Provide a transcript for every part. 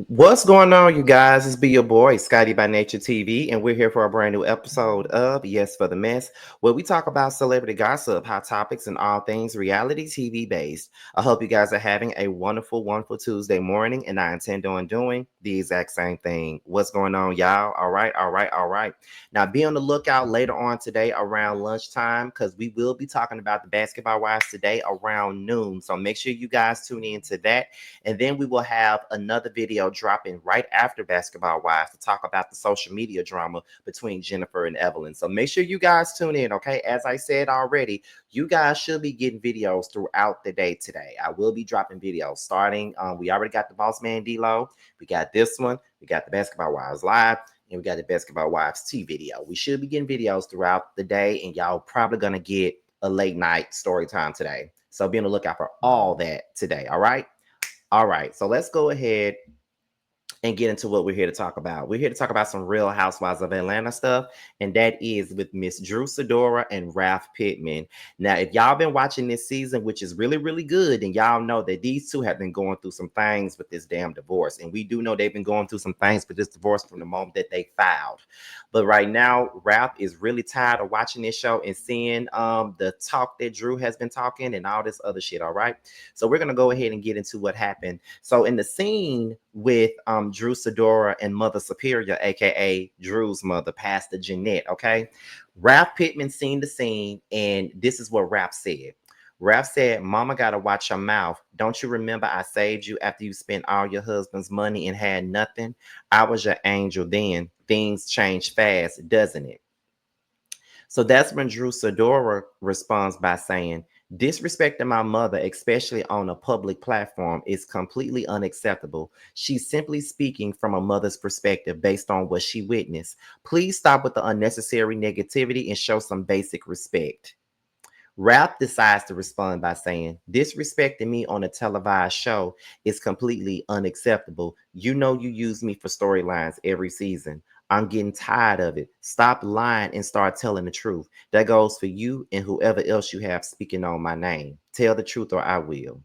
What's going on, you guys? It's be your boy, Scotty by Nature TV, and we're here for a brand new episode of Yes for the Mess, where we talk about celebrity gossip, hot topics, and all things reality TV based. I hope you guys are having a wonderful, wonderful Tuesday morning, and I intend on doing the exact same thing. What's going on, y'all? All right, all right, all right. Now, be on the lookout later on today around lunchtime because we will be talking about the basketball wives today around noon. So make sure you guys tune in to that. And then we will have another video dropping right after Basketball Wives to talk about the social media drama between Jennifer and Evelyn. So make sure you guys tune in, okay? As I said already, you guys should be getting videos throughout the day today. I will be dropping videos starting. We already got the Boss Man D-Lo. We got this one. We got the Basketball Wives Live. And we got the Basketball Wives T video. We should be getting videos throughout the day, and y'all probably going to get a late night story time today. So be on the lookout for all that today, all right? All right, so let's go ahead and get into what we're here to talk about. We're here to talk about some Real Housewives of Atlanta stuff, and that is with Miss Drew Sidora and Ralph Pittman. Now, if y'all been watching this season, which is really, really good, and y'all know that these two have been going through some things with this damn divorce, and we do know they've been going through some things with this divorce from the moment that they filed. But right now, Ralph is really tired of watching this show and seeing the talk that Drew has been talking and all this other shit, all right? So we're going to go ahead and get into what happened. So in the scene with Drew Sidora and Mother Superior, aka Drew's mother, Pastor Jeanette. Okay, Ralph Pittman seen the scene, and this is what Ralph said. Ralph said, "Mama gotta watch your mouth. Don't you remember I saved you after you spent all your husband's money and had nothing? I was your angel then. Things change fast, doesn't it?" So that's when Drew Sidora responds by saying, "Disrespecting my mother, especially on a public platform, is completely unacceptable. She's simply speaking from a mother's perspective based on what she witnessed. Please stop with the unnecessary negativity and show some basic respect." Ralph decides to respond by saying, "Disrespecting me on a televised show is completely unacceptable. You know you use me for storylines every season. I'm getting tired of it. Stop lying and start telling the truth. That goes for you and whoever else you have speaking on my name. Tell the truth or I will."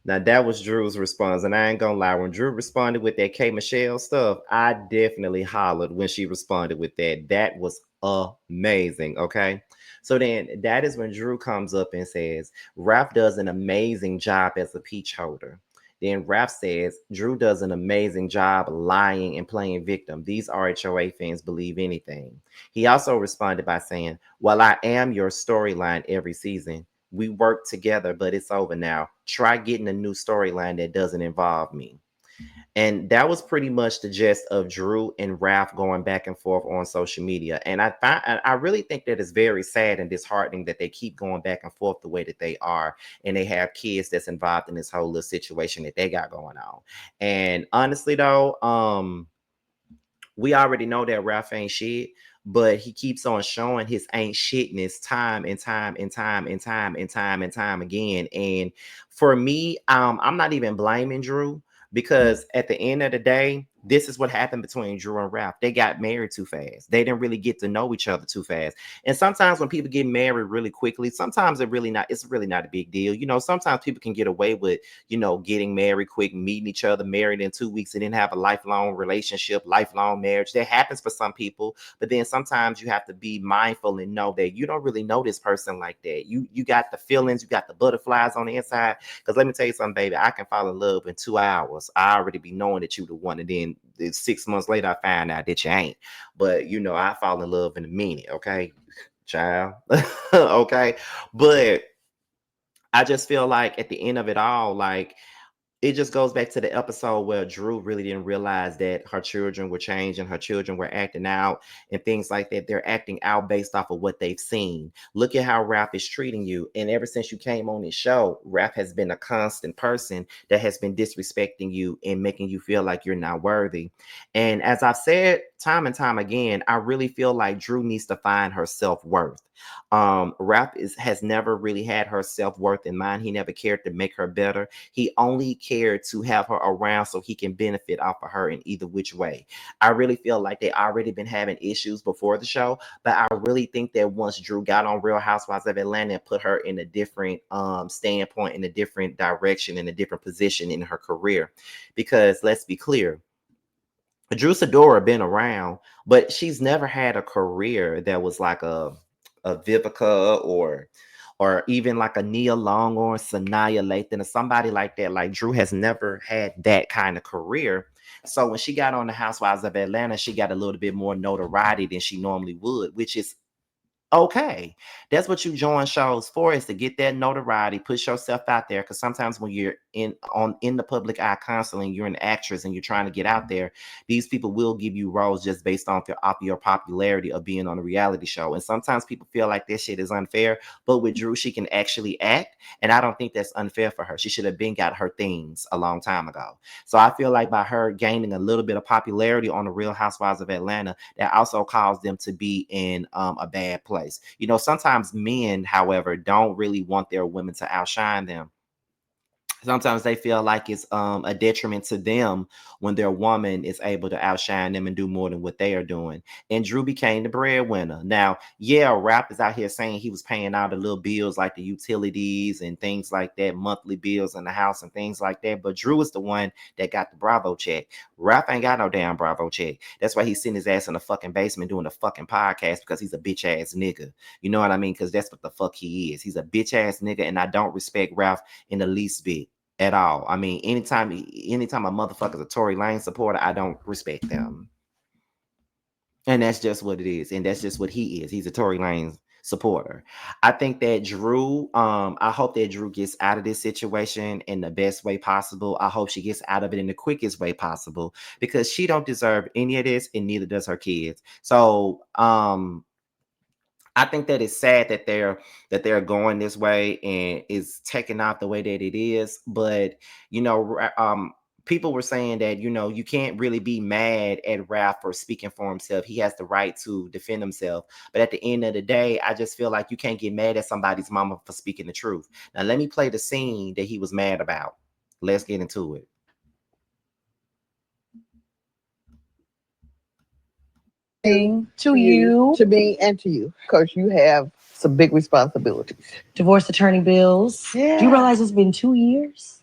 Now that was Drew's response, and I ain't gonna lie. When Drew responded with that K Michelle stuff, I definitely hollered when she responded with that. That was amazing. Okay, so then that is when Drew comes up and says Ralph does an amazing job as a peach holder. Then Ralph says Drew does an amazing job lying and playing victim. These RHOA fans believe anything. He also responded by saying, "Well, I am your storyline every season. We work together, but it's over now. Try getting a new storyline that doesn't involve me." And that was pretty much the gist of Drew and Ralph going back and forth on social media. And I really think that it's very sad and disheartening that they keep going back and forth the way that they are, and they have kids that's involved in this whole little situation that they got going on. And honestly, though, we already know that Ralph ain't shit, but he keeps on showing his ain't shitness time and time and time and time and time and time again. And for me, I'm not even blaming Drew because at the end of the day, this is what happened between Drew and Ralph. They got married too fast. They didn't really get to know each other too fast. And sometimes when people get married really quickly, sometimes it's really not a big deal. You know, sometimes people can get away with, getting married quick, meeting each other, married in 2 weeks, and then have a lifelong relationship, lifelong marriage. That happens for some people, but then sometimes you have to be mindful and know that you don't really know this person like that. You got the feelings, you got the butterflies on the inside. Because let me tell you something, baby, I can fall in love in 2 hours. I already be knowing that you the one, and then 6 months later I find out that you ain't. But I fall in love in a minute, okay, child. Okay, but I just feel like at the end of it all, like, it just goes back to the episode where Drew really didn't realize that her children were changing, her children were acting out and things like that. They're acting out based off of what they've seen. Look at how Ralph is treating you. And ever since you came on this show, Ralph has been a constant person that has been disrespecting you and making you feel like you're not worthy. And as I've said time and time again, I really feel like Drew needs to find her self-worth. Ralph has never really had her self-worth in mind. He never cared to make her better. He only cared care to have her around so he can benefit off of her in either which way. I really feel like they already been having issues before the show, but I really think that once Drew got on Real Housewives of Atlanta and put her in a different standpoint, in a different direction, in a different position in her career, because let's be clear, Drew Sidora been around, but she's never had a career that was like a Vivica or even like a Nia Long or Sanaya Lathan or somebody like that. Like Drew has never had that kind of career. So when she got on the Housewives of Atlanta, she got a little bit more notoriety than she normally would, which is okay. That's what you join shows for, is to get that notoriety, push yourself out there. Because sometimes when you're in the public eye constantly, you're an actress and you're trying to get out there, these people will give you roles just based on your popularity of being on a reality show. And sometimes people feel like this shit is unfair, but with Drew, she can actually act, and I don't think that's unfair for her. She should have been got her things a long time ago. So I feel like by her gaining a little bit of popularity on the Real Housewives of Atlanta, that also caused them to be in a bad place. You know, sometimes men, however, don't really want their women to outshine them. Sometimes they feel like it's a detriment to them when their woman is able to outshine them and do more than what they are doing. And Drew became the breadwinner. Now, yeah, Rap is out here saying he was paying out the little bills like the utilities and things like that, monthly bills in the house and things like that. But Drew is the one that got the Bravo check. Rap ain't got no damn Bravo check. That's why he's sitting his ass in the fucking basement doing a fucking podcast, because he's a bitch ass nigga. You know what I mean? Because that's what the fuck he is. He's a bitch ass nigga, and I don't respect Ralph in the least bit at all. I mean, anytime a motherfucker's a Tory Lane supporter, I don't respect them. And that's just what it is. And that's just what he is. He's a Tory Lane supporter. I think that Drew, I hope that Drew gets out of this situation in the best way possible. I hope she gets out of it in the quickest way possible, because she don't deserve any of this, and neither does her kids. So, I think that it's sad that they're going this way and is taking off the way that it is. But you know, people were saying that, you know, you can't really be mad at Ralph for speaking for himself. He has the right to defend himself. But at the end of the day, I just feel like you can't get mad at somebody's mama for speaking the truth. Now, let me play the scene that he was mad about. Let's get into it. To you, to me, and to you, because you have some big responsibilities. Divorce attorney bills. Yeah. Do you realize it's been 2 years?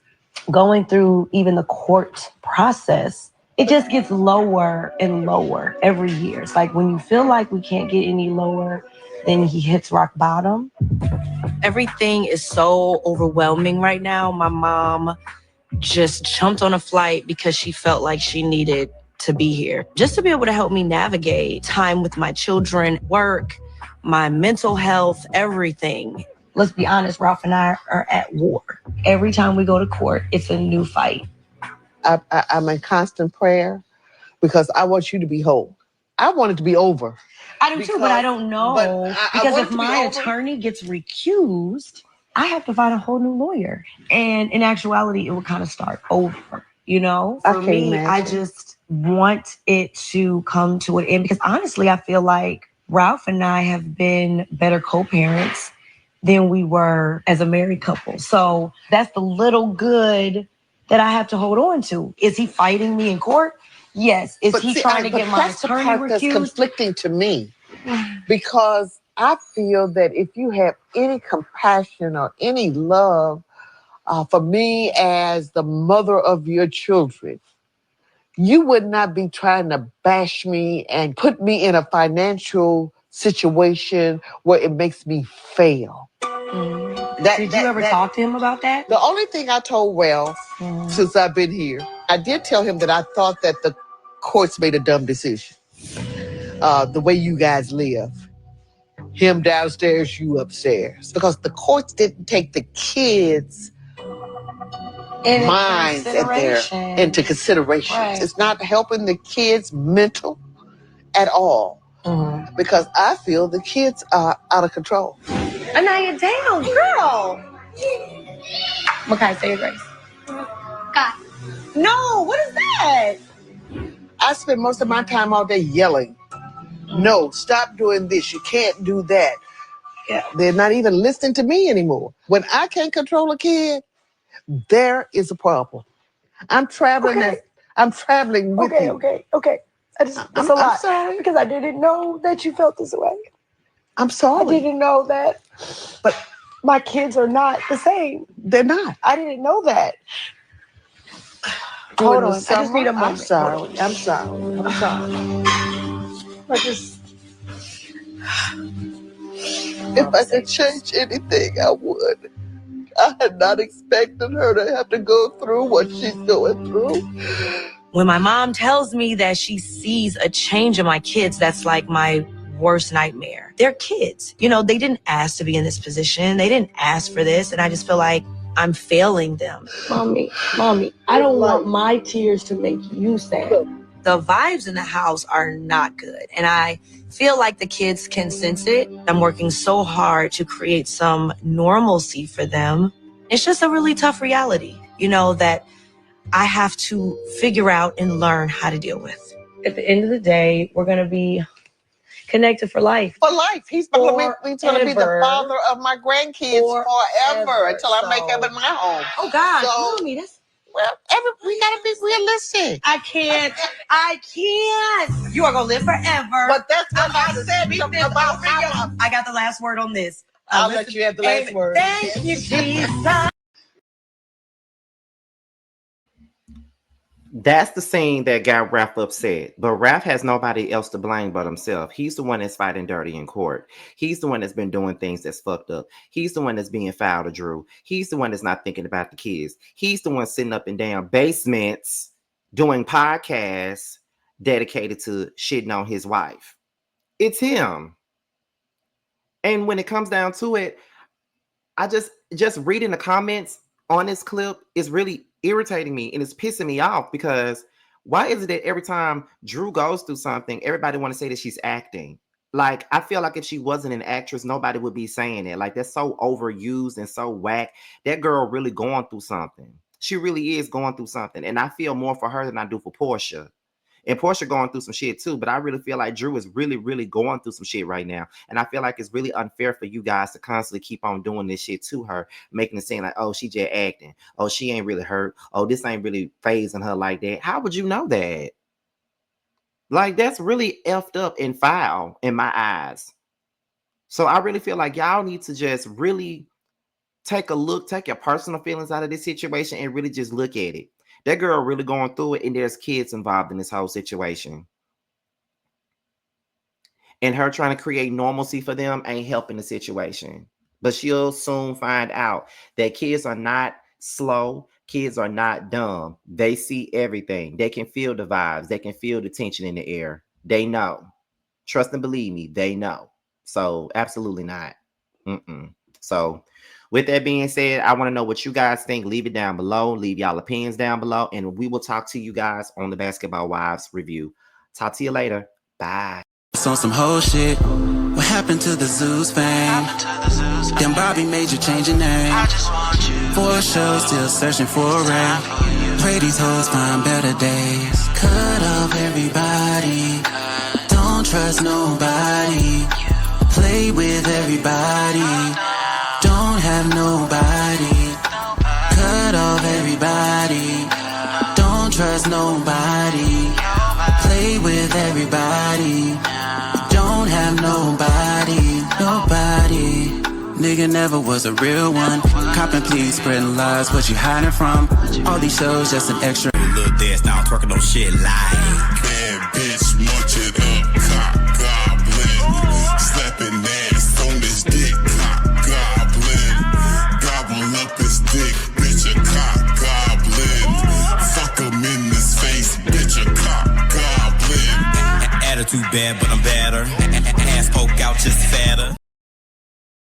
Going through even the court process, it just gets lower and lower every year. It's like when you feel like we can't get any lower, then he hits rock bottom. Everything is so overwhelming right now. My mom just jumped on a flight because she felt like she needed to be here, just to be able to help me navigate time with my children, work, my mental health, everything. Let's be honest, Ralph and I are at war. Every time we go to court, it's a new fight. I'm in constant prayer because I want you to be whole. I want it to be over. I do too, but I don't know. Because if my attorney gets recused, I have to find a whole new lawyer. And in actuality, it will kind of start over. You know, for me, I just want it to come to an end, because honestly, I feel like Ralph and I have been better co-parents than we were as a married couple. So that's the little good that I have to hold on to. Is he fighting me in court? Yes. Is he trying to get my attorney recused? That's conflicting to me, because I feel that if you have any compassion or any love for me as the mother of your children, you would not be trying to bash me and put me in a financial situation where it makes me fail. Did you ever talk to him about that? The only thing I told Ralph since I've been here, I did tell him that I thought that the courts made a dumb decision. The way you guys live. Him downstairs, you upstairs. Because the courts didn't take the kids' minds into consideration. Right. It's not helping the kids' mental at all. Mm-hmm. Because I feel the kids are out of control. Anaya, damn, girl. Makai, say your grace. God. No, what is that? I spend most of my time all day yelling. No, stop doing this. You can't do that. Yeah. They're not even listening to me anymore. When I can't control a kid, there is a problem. I'm traveling. Okay. I'm traveling with you. Okay. It's a lot. I'm sorry. Because I didn't know that you felt this way. I'm sorry. I didn't know that. But my kids are not the same. They're not. I didn't know that. During Hold on. the summer, I just need a moment. I'm sorry. I'm sorry. I'm sorry. I just. If I could change anything, I would. I had not expected her to have to go through what she's going through. When my mom tells me that she sees a change in my kids, that's like my worst nightmare. They're kids. You know, they didn't ask to be in this position. They didn't ask for this. And I just feel like I'm failing them. Mommy, I don't want my tears to make you sad. The vibes in the house are not good. And I feel like the kids can sense it. I'm working so hard to create some normalcy for them. It's just a really tough reality, you know, that I have to figure out and learn how to deal with. At the end of the day, we're going to be connected for life. For life. He's going to be the father of my grandkids forever until I make heaven my home. Oh, God. So, Mommy, that's... well, we got to be realistic. I can't. You are going to live forever. But that's what I said something about I got the last word on this. I'll let you have the last word. Thank you, Jesus. That's the scene that got Raph upset. But Raph has nobody else to blame but himself. He's the one that's fighting dirty in court. He's the one that's been doing things that's fucked up. He's the one that's being foul to Drew. He's the one that's not thinking about the kids. He's the one sitting up in damn basements doing podcasts dedicated to shitting on his wife. It's him. And when it comes down to it, I just reading the comments on this clip is really irritating me and it's pissing me off, because why is it that every time Drew goes through something, everybody want to say that she's acting? Like, I feel like if she wasn't an actress, nobody would be saying it. Like, that's so overused and so whack. That girl really going through something. She really is going through something. And I feel more for her than I do for Portia. And Portia going through some shit too, but I really feel like Drew is really, really going through some shit right now. And I feel like it's really unfair for you guys to constantly keep on doing this shit to her, making it seem like, oh, she just acting. Oh, she ain't really hurt. Oh, this ain't really phasing her like that. How would you know that? Like, that's really effed up and foul in my eyes. So I really feel like y'all need to just really take a look, take your personal feelings out of this situation and really just look at it. That girl really going through it, and there's kids involved in this whole situation. And her trying to create normalcy for them ain't helping the situation. But she'll soon find out that kids are not slow. Kids are not dumb. They see everything. They can feel the vibes. They can feel the tension in the air. They know. Trust and believe me, they know. So absolutely not. So with that being said, I want to know what you guys think. Leave it down below. Leave y'all opinions down below. And we will talk to you guys on the Basketball Wives review. Talk to you later. Bye. On some whole shit. What happened to the Zeus fame? Then Bobby made you change your name. For a show, still searching for a ring. Pray these hoes find better days. Cut off everybody. Don't trust nobody. Play with everybody. Don't have nobody. Cut off everybody. Don't trust nobody. Play with everybody. Don't have nobody. Nigga never was a real one. Copping, please, spreading lies. What you hiding from? All these shows just an extra. Little dance down, twerking on shit live. Bad bitch, munch it up, cock goblin. Slapping ass on this dick, cock goblin. Gobble up his dick, bitch, a cock goblin. Fuck him in his face, bitch, a cock goblin. Attitude bad, but I'm better. Ass poke out just fat.